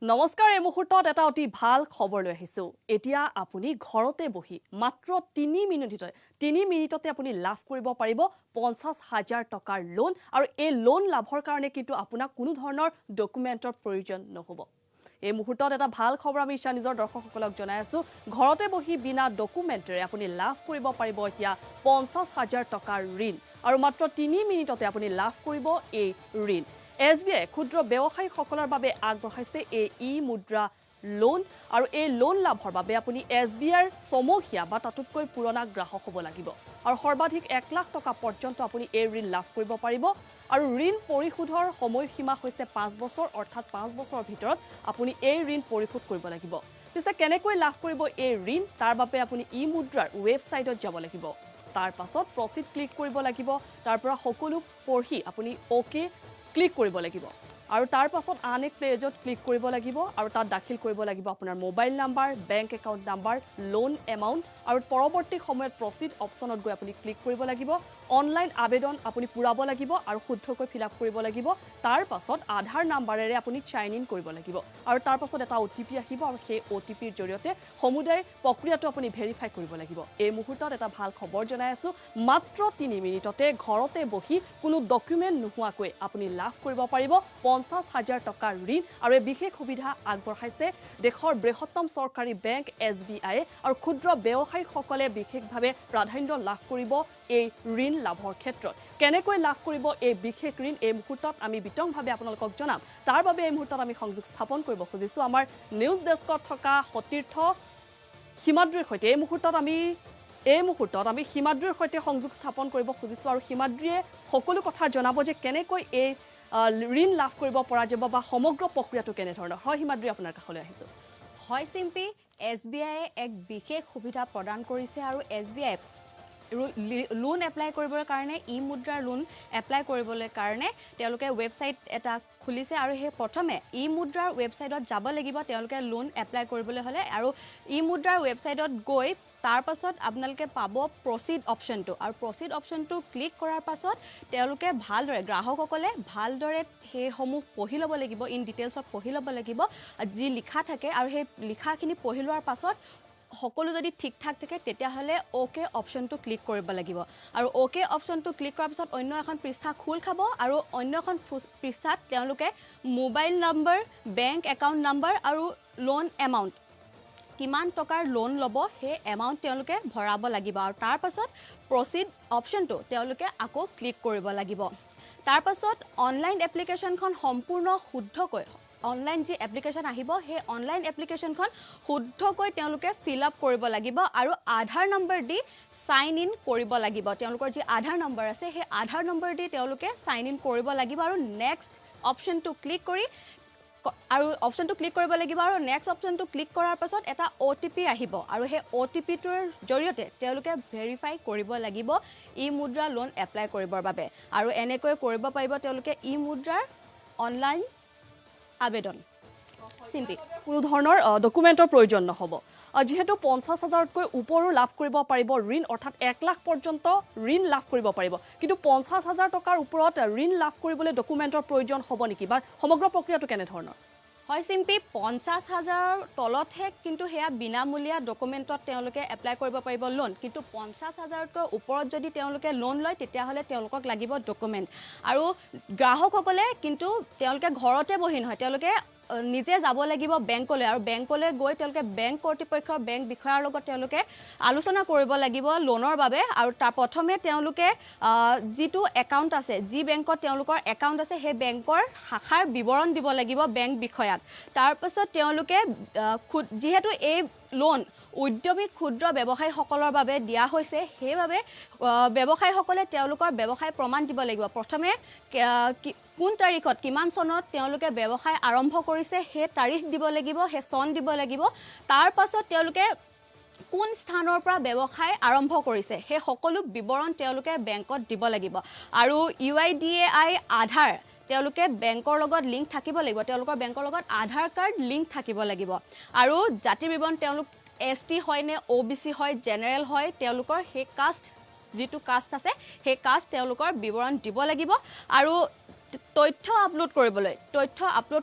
নমস্কাৰ এই মুহূৰ্তত এটা অতি ভাল খবৰ লৈ আহিছো এতিয়া আপুনি ঘৰতে বহি মাত্ৰ 3 মিনিটতে আপুনি লাভ কৰিব পাৰিব 50,000 টকাৰ লোন আৰু এই লোন লাভৰ কাৰণে কিন্তু আপোনাক কোনো ধৰণৰ ডকুমেন্টৰ প্ৰয়োজন নহব এই মুহূৰ্তত এটা ভাল খবৰ আমি নিজৰ দৰ্শকসকলক জনাই আছো ঘৰতে বহি বিনা ডকুমেন্টৰে আপুনি লাভ কৰিব পাৰিব এতিয়া 50,000 টকাৰ ঋণ আৰু মাত্ৰ 3 মিনিটতে আপুনি লাভ কৰিব এই ঋণ SBI ক্ষুদ্ৰ ব্যৱসায়ীসকলৰ বাবে আগবঢ়াইছে এই ই-মুদ্ৰা লোন আৰু এই লোন লাভৰ বাবে আপুনি SBI সমহীয়া বা তাতোতকৈ পুৰণা গ্ৰাহক হ'ব লাগিব আৰু সৰ্বাধিক 1 লাখ টকা পৰ্যন্ত আপুনি এই ঋণ লাভ কৰিব পাৰিব আৰু ঋণ পৰিশোধৰ সময়সীমা হৈছে 5 বছৰ অৰ্থাৎ 5 বছৰৰ ভিতৰত আপুনি এই ঋণ পৰিশোধ কৰিব লাগিব পিছে কেনেকৈ লাভ কৰিব এই ঋণ তাৰ বাবে আপুনি ই-মুদ্ৰাৰ ৱেবছাইটত যাব লাগিব তাৰ পাছত প্ৰচিড ক্লিক কৰিব লাগিব তাৰ পৰা সকলো পঢ়ি আপুনি ওকে ক্লিক কৰিব লাগিব আৰু তাৰ পাছত আন এক পেজত ক্লিক কৰিব লাগিব আৰু তাত দাখিল কৰিব লাগিব আপোনাৰ mobile number bank account number loan amount আৰু পৰৱৰ্তী সময়ত প্ৰচিড অপচনত গৈ আপুনি ক্লিক কৰিব লাগিব অনলাইন আবেদন আপুনি পুৰাব লাগিব আৰু শুদ্ধকৈ ফিল আপ কৰিব লাগিব তাৰ পাছত আধাৰ নাম্বাৰেৰে আপুনি চাইন ইন কৰিব লাগিব আৰু তাৰ পাছত এটা OTP আহিব আৰু সেই OTPৰ জৰিয়তে সমুদায় প্ৰক্ৰিয়াটো আপুনি ভেৰিফাই কৰিব লাগিব এই মুহূৰ্তত এটা ভাল খবৰ জনাই আছো মাত্ৰ 3 মিনিটতে ঘৰতে বহি কোনো ডকুমেন্ট নোহোৱাকৈ আপুনি লাভ কৰিব পাৰিব 50,000 টকাৰ ঋণ আৰু এই বিশেষ সুবিধা আগবঢ়াইছে দেশৰ বৃহত্তম চৰকাৰী বেংক SBI আৰু ক্ষুদ্ৰ ব্যৱসায়ীসকলে বিশেষভাৱে প্ৰাধান্য লাভ কৰিব এই ঋণ লাভৰ ক্ষেত্ৰত কেনেকৈ লাভ কৰিব এই বিশেষ ঋণ এই মুহূৰ্তত আমি বিতংভাৱে আপোনালোকক জনাম তাৰ বাবে এই মুহূৰ্তত আমি সংযোগ স্থাপন কৰিব খুজিছো আমাৰ নিউজ ডেস্কত থকা সতীৰ্থ হিমাদ্ৰীৰ সৈতে এই মুহূৰ্তত আমি হিমাদ্ৰীৰ সৈতে সংযোগ স্থাপন কৰিব খুজিছো আৰু হিমাদ্ৰীয়ে সকলো কথা জনাব যে কেনেকৈ এই ঋণ লাভ কৰিব পৰা যাব বা সমগ্ৰ প্ৰক্ৰিয়াটো কেনে ধৰণৰ হয় হিমাদ্ৰী আপোনাৰ কাষলৈ আহিছো হয় সিম্পি SBI এক বিশেষ সুবিধা প্ৰদান কৰিছে আৰু SBI লোন এপ্লাই কৰিবৰ কাৰণে ই-মুদ্ৰাৰ লোন এপ্লাই কৰিবলৈ কাৰণে তেওঁলোকে ৱেবছাইট এটা খুলিছে আৰু সেই প্ৰথমে ই-মুদ্ৰাৰ ৱেবছাইটত যাব লাগিব তেওঁলোকে লোন এপ্লাই কৰিবলৈ হলে আৰু ই-মুদ্ৰাৰ ৱেবছাইটত গৈ তাৰ পাছত আপোনালোকে পাব প্ৰচিড অপচনটো আৰু প্ৰচিড অপচনটো ক্লিক কৰাৰ পাছত তেওঁলোকে ভালদৰে গ্ৰাহকসকলে ভালদৰে সেইসমূহ পঢ়ি ল'ব লাগিব ইন ডিটেইলছত পঢ়ি ল'ব লাগিব যি লিখা থাকে আৰু সেই লিখাখিনি পঢ়ি লোৱাৰ পাছত সকলো যদি ঠিক ঠাক থাকে তেতিয়াহলে ওকে অপচনটো ক্লিক কৰিব লাগিব আৰু ওকে অপচনটো ক্লিক কৰাৰ পিছত অন্য এখন পৃষ্ঠা খোল খাব আৰু অন্য এখন পৃষ্ঠাত তেওঁলোকে mobile number bank account number আৰু লোন এমাউণ্ট কিমান টকাৰ লোন ল'ব সেই এমাউণ্ট তেওঁলোকে ভৰাব লাগিব আৰু তাৰ পাছত প্ৰচিড অপচনটো তেওঁলোকে আকৌ ক্লিক কৰিব লাগিব তাৰ পাছত অনলাইন এপ্লিকেশ্যনখন সম্পূৰ্ণ শুদ্ধকৈ অনলাইন যি এপ্লিকেশ্যন আহিব সেই অনলাইন এপ্লিকেশ্যনখন শুদ্ধকৈ তেওঁলোকে ফিল আপ কৰিব লাগিব আৰু আধাৰ নম্বৰ দি সাইন ইন কৰিব লাগিব তেওঁলোকৰ যি আধাৰ নম্বৰ আছে সেই আধাৰ নম্বৰ দি তেওঁলোকে সাইন ইন কৰিব লাগিব আৰু নেক্সট অপচনটো ক্লিক কৰি আৰু অপচনটো ক্লিক কৰিব লাগিব আৰু নেক্সট অপচনটো ক্লিক কৰাৰ পাছত এটা OTP আহিব আৰু সেই OTPটোৰ জৰিয়তে তেওঁলোকে ভেৰিফাই কৰিব লাগিব ই-মুদ্ৰা লোন এপ্লাই কৰিবৰ বাবে আৰু এনেকৈ কৰিব পাৰিব তেওঁলোকে ই-মুদ্ৰাৰ অনলাইন আবেদন সিম্পি কোনো ধৰণৰ ডকুমেন্টৰ প্ৰয়োজন নহব যেহেতু 50,000তকৈ ওপৰো লাভ কৰিব পাৰিব ঋণ অৰ্থাৎ 1 লাখ পৰ্যন্ত ঋণ লাভ কৰিব পাৰিব কিন্তু 50,000 টকাৰ ওপৰত ঋণ লাভ কৰিবলৈ ডকুমেন্টৰ প্ৰয়োজন হ'ব নেকি বা সমগ্ৰ প্ৰক্ৰিয়াটো কেনে ধৰণৰ হয় সিম্পি 50,000 তলতহে কিন্তু হেয়া বিনামূলীয়া ডকুমেন্টত তেওঁলোকে এপ্লাই কৰিব পাৰিব লোন কিন্তু 50,000তকৈ ওপৰত যদি তেওঁলোকে লোন লয় তেতিয়াহলে তেওঁলোকক লাগিব ডকুমেন্ট আৰু গ্ৰাহকসকলে কিন্তু তেওঁলোকে ঘৰতে বহি নহয় তেওঁলোকে নিজে যাব লাগিব বেংকলৈ আৰু বেংকলৈ গৈ তেওঁলোকে বেংক কৰ্তৃপক্ষৰ বেংক বিষয়াৰ লগত তেওঁলোকে আলোচনা কৰিব লাগিব লোনৰ বাবে আৰু তাৰ প্ৰথমে তেওঁলোকে যিটো একাউণ্ট আছে যি বেংকত তেওঁলোকৰ একাউণ্ট আছে সেই বেংকৰ শাখাৰ বিৱৰণ দিব লাগিব বেংক বিষয়াক তাৰ পাছত তেওঁলোকে যিহেতু এই লোন উদ্যমী ক্ষুদ্ৰ ব্যৱসায়ীসকলৰ বাবে দিয়া হৈছে সেইবাবে ব্যৱসায়ীসকলে তেওঁলোকৰ ব্যৱসায় প্ৰমাণ দিব লাগিব প্ৰথমে কোন তাৰিখত কিমান চনত তেওঁলোকে ব্যৱসায় আৰম্ভ কৰিছে সেই তাৰিখ দিব লাগিব সেই চন দিব লাগিব তাৰ পাছত তেওঁলোকে কোন স্থানৰ পৰা ব্যৱসায় আৰম্ভ কৰিছে সেই সকলো বিৱৰণ তেওঁলোকে বেংকত দিব লাগিব আৰু UIDAI আধাৰ তেওঁলোকে বেংকৰ লগত লিংক থাকিব লাগিব তেওঁলোকৰ বেংকৰ লগত আধাৰ কাৰ্ড লিংক থাকিব লাগিব আৰু জাতি বিৱৰণ তেওঁলোক ST হয় নে OBC হয় জেনাৰেল হয় তেওঁলোকৰ সেই কাষ্ট যিটো কাষ্ট আছে সেই কাষ্ট তেওঁলোকৰ বিৱৰণ দিব লাগিব আৰু তথ্য আপলোড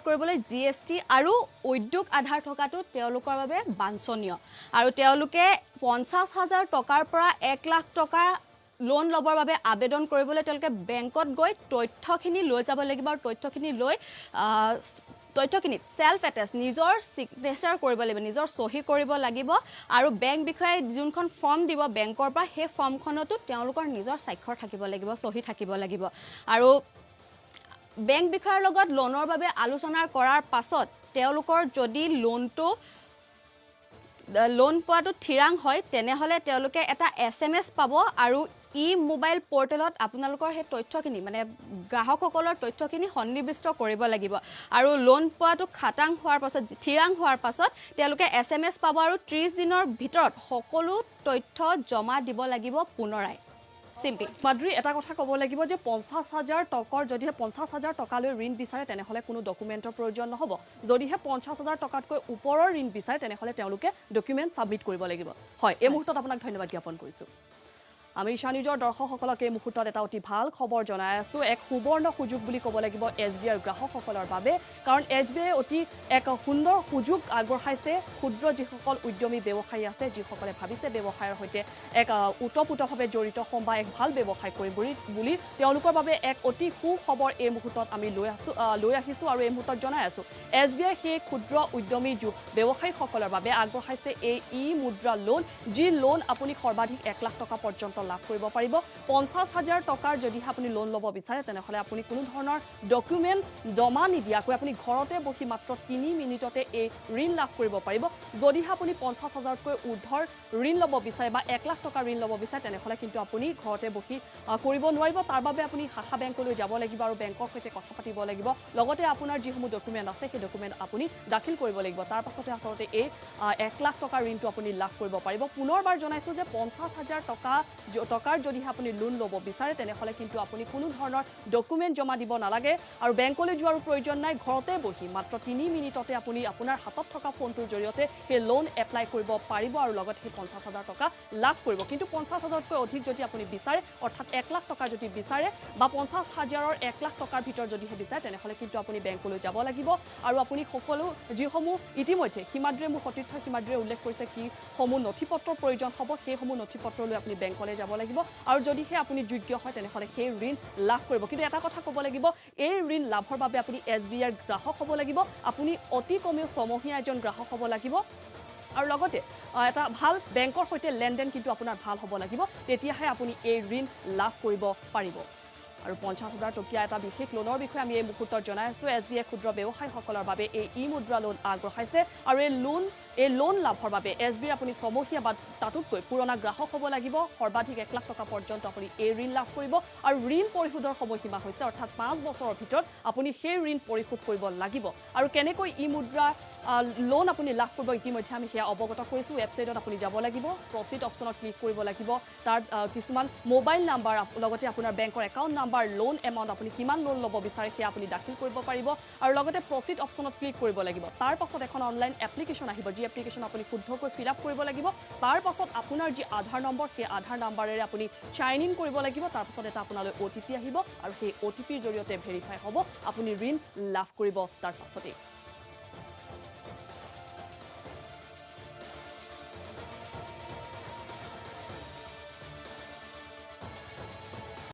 কৰিবলৈ GST আৰু উদ্যোগ আধাৰ থকাটো তেওঁলোকৰ বাবে বাঞ্ছনীয় আৰু তেওঁলোকে 50,000 টকাৰ পৰা 1 লাখ টকা লোন ল'বৰ বাবে আবেদন কৰিবলৈ তেওঁলোকে বেংকত গৈ তথ্যখিনি লৈ যাব লাগিব আৰু তথ্যখিনিত সেলফ এটেচ নিজৰ সিগনেচাৰ কৰিব লাগিব নিজৰ সহি কৰিব লাগিব আৰু বেংক বিষয়ে যোনখন ফৰ্ম দিব বেংকৰ পৰা সেই ফৰ্মখনতো তেওঁলোকৰ নিজৰ স্বাক্ষৰ থাকিব লাগিব সহি থাকিব লাগিব আৰু বেংক বিষয়ৰ লগত লোনৰ বাবে আলোচনা কৰাৰ পাছত তেওঁলোকৰ যদি লোন পোৱাটো ঠিৰাং হয় তেনেহলে তেওঁলোকে এটা SMS পাব আৰু মোবাইল পোৰ্টেলত আপোনালোকৰ সেই তথ্যখিনি মানে গ্ৰাহকসকলৰ তথ্যখিনি সন্নিবিষ্ট কৰিব লাগিব আৰু লোন পোৱাটো খাটাং হোৱাৰ পাছত ঠিৰাং হোৱাৰ পাছত তেওঁলোকে SMS পাব আৰু 30 দিনৰ ভিতৰত সকলো তথ্য জমা দিব লাগিব পুনৰাই সিম্পি মাদ্ৰী এটা কথা ক'ব লাগিব যে 50,000 টকাৰ যদিহে 50,000 টকালৈ ঋণ বিচাৰে তেনেহলে কোনো ডকুমেন্টৰ প্ৰয়োজন নহব যদিহে 50,000 টকাতকৈ ওপৰৰ ঋণ বিচাৰে তেনেহলে তেওঁলোকে ডকুমেন্ট সাবমিট কৰিব লাগিব হয় এই মুহূৰ্তত আপোনাক ধন্যবাদ জ্ঞাপন কৰিছো আমি ঈশা নিউজৰ দৰ্শকসকলক এই মুহূৰ্তত এটা অতি ভাল খবৰ জনাই আছো এক সুবৰ্ণ সুযোগ বুলি ক'ব লাগিব SBI গ্ৰাহকসকলৰ বাবে কাৰণ SBI অতি এক সুন্দৰ সুযোগ আগবঢ়াইছে ক্ষুদ্ৰ যিসকল উদ্যমী ব্যৱসায়ী আছে যিসকলে ভাবিছে ব্যৱসায়ৰ সৈতে এক উতপুতভাৱে জড়িত হ'ম বা এক ভাল ব্যৱসায় কৰিম বুলি তেওঁলোকৰ বাবে এক অতি সুখবৰ এই মুহূৰ্তত আমি লৈ আহিছো আৰু এই মুহূৰ্তত জনাই আছো SBI সেই ক্ষুদ্ৰ উদ্যমী ব্যৱসায়ীসকলৰ বাবে আগবঢ়াইছে এই মুদ্ৰা লোন যি লোন আপুনি সৰ্বাধিক 1 লাখ টকা পৰ্যন্ত লাভ কৰিব পাৰিব 50,000 টকাৰ যদি আপুনি লোন ল'ব বিচাৰে তেনেহলে আপুনি কোনো ধৰণৰ ডকুমেন্ট জমা নিদিয়াকৈ আপুনি ঘৰতে বহি মাত্ৰ 3 মিনিটতে এই ঋণ লাভ কৰিব পাৰিব যদি আপুনি 50,000 তকৈ ঊৰ্ধৰ ঋণ ল'ব বিচাৰে বা 1 লাখ টকা ঋণ ল'ব বিচাৰে তেনেহলে কিন্তু আপুনি ঘৰতে বহি কৰিব নোৱাৰিব তাৰ বাবে আপুনি শাখা বেংকলৈ যাব লাগিব আৰু বেংকৰ সৈতে কথা পাতিব লাগিব লগতে আপোনাৰ যিসমূহ ডকুমেন্ট আছে সেই ডকুমেন্ট আপুনি দাখিল কৰিব লাগিব তাৰ পাছতে আসলতে এই 1 লাখ টকা ঋণটো আপুনি লাভ কৰিব পাৰিব পুনৰবাৰ জনাইছো যে 50,000 টকাৰ যদি আপুনি লোন ল'ব বিচাৰে তেনেহলে কিন্তু আপুনি কোনো ধৰণৰ ডকুমেন্ট জমা দিব নালাগে আৰু বেংকলৈ যোৱাৰ প্ৰয়োজন নাই ঘৰতে বহি মাত্ৰ 3 মিনিটতে আপুনি আপোনাৰ হাতত থকা ফোনটোৰ জৰিয়তে সেই লোন এপ্লাই কৰিব পাৰিব আৰু লগতে সেই 50,000 টকা লাভ কৰিব কিন্তু 50,000 তকৈ অধিক যদি আপুনি বিচাৰে অৰ্থাৎ 1 লাখ টকা যদি বিচাৰে বা 50,000ৰ 1 লাখ টকাৰ ভিতৰত যদি বিচাৰে তেনেহলে কিন্তু আপুনি বেংকলৈ যাব লাগিব আৰু আপুনি সকলো যিসমূহ ইতিমধ্যে সীমাদ্ৰীয়ে মোক সতীৰ্থ সীমাদ্ৰীয়ে উল্লেখ কৰিছে কি সমূহ নথিপত্ৰৰ প্ৰয়োজন হ'ব সেই সমূহ নথিপত্ৰলৈ আপুনি বেংকলৈ যাব লাগিব আৰু যদিহে আপুনি যোগ্য হয় তেনেহলে সেই ঋণ লাভ কৰিব কিন্তু এটা কথা ক'ব লাগিব এই ঋণ লাভৰ বাবে আপুনি SBI গ্ৰাহক হ'ব লাগিব আপুনি অতি কমেও 6 মহীয়া এজন গ্ৰাহক হ'ব লাগিব আৰু লগতে এটা ভাল বেংকৰ সৈতে লেনদেন কিন্তু আপোনাৰ ভাল হ'ব লাগিব তেতিয়াহে আপুনি এই ঋণ লাভ কৰিব পাৰিব আৰু 50,000 টকীয়া এটা বিশেষ লোনৰ বিষয়ে আমি এই মুহূৰ্তত জনাই আছো SBI ক্ষুদ্ৰ ব্যৱসায়ীসকলৰ বাবে এই মুদ্ৰা লোন আগবঢ়াইছে আৰু এই লোন লাভৰ বাবে SBI আপুনি 6 মহীয়া বা তাতোতকৈ পুৰণা গ্ৰাহক হ'ব লাগিব সৰ্বাধিক 1 লাখ টকা পৰ্যন্ত আপুনি এই ঋণ লাভ কৰিব আৰু ঋণ পৰিশোধৰ সময়সীমা হৈছে অৰ্থাৎ 5 বছৰৰ ভিতৰত আপুনি সেই ঋণ পৰিশোধ কৰিব লাগিব আৰু কেনেকৈ মুদ্ৰা লোন আপুনি লাভ কৰিব ইতিমধ্যে আমি সেয়া অৱগত কৰিছো ৱেবছাইটত আপুনি যাব লাগিব প্ৰফিট অপচনত ক্লিক কৰিব লাগিব তাৰ কিছুমান মোবাইল নাম্বাৰ লগতে আপোনাৰ বেংকৰ একাউণ্ট নাম্বাৰ লোন এমাউণ্ট আপুনি কিমান লোন ল'ব বিচাৰে সেয়া আপুনি দাখিল কৰিব পাৰিব আৰু লগতে প্ৰফিট অপচনত ক্লিক কৰিব লাগিব তাৰ পাছত এখন অনলাইন এপ্লিকেশ্যন আহিব যি এপ্লিকেশ্যন আপুনি শুদ্ধকৈ ফিল আপ কৰিব লাগিব তাৰ পাছত আপোনাৰ যি আধাৰ নম্বৰ সেই আধাৰ নাম্বাৰেৰে আপুনি চাইন ইন কৰিব লাগিব তাৰ পাছত এটা আপোনালৈ OTP আহিব আৰু সেই OTPৰ জৰিয়তে ভেৰিফাই হ'ব আপুনি ঋণ লাভ কৰিব তাৰ পাছতে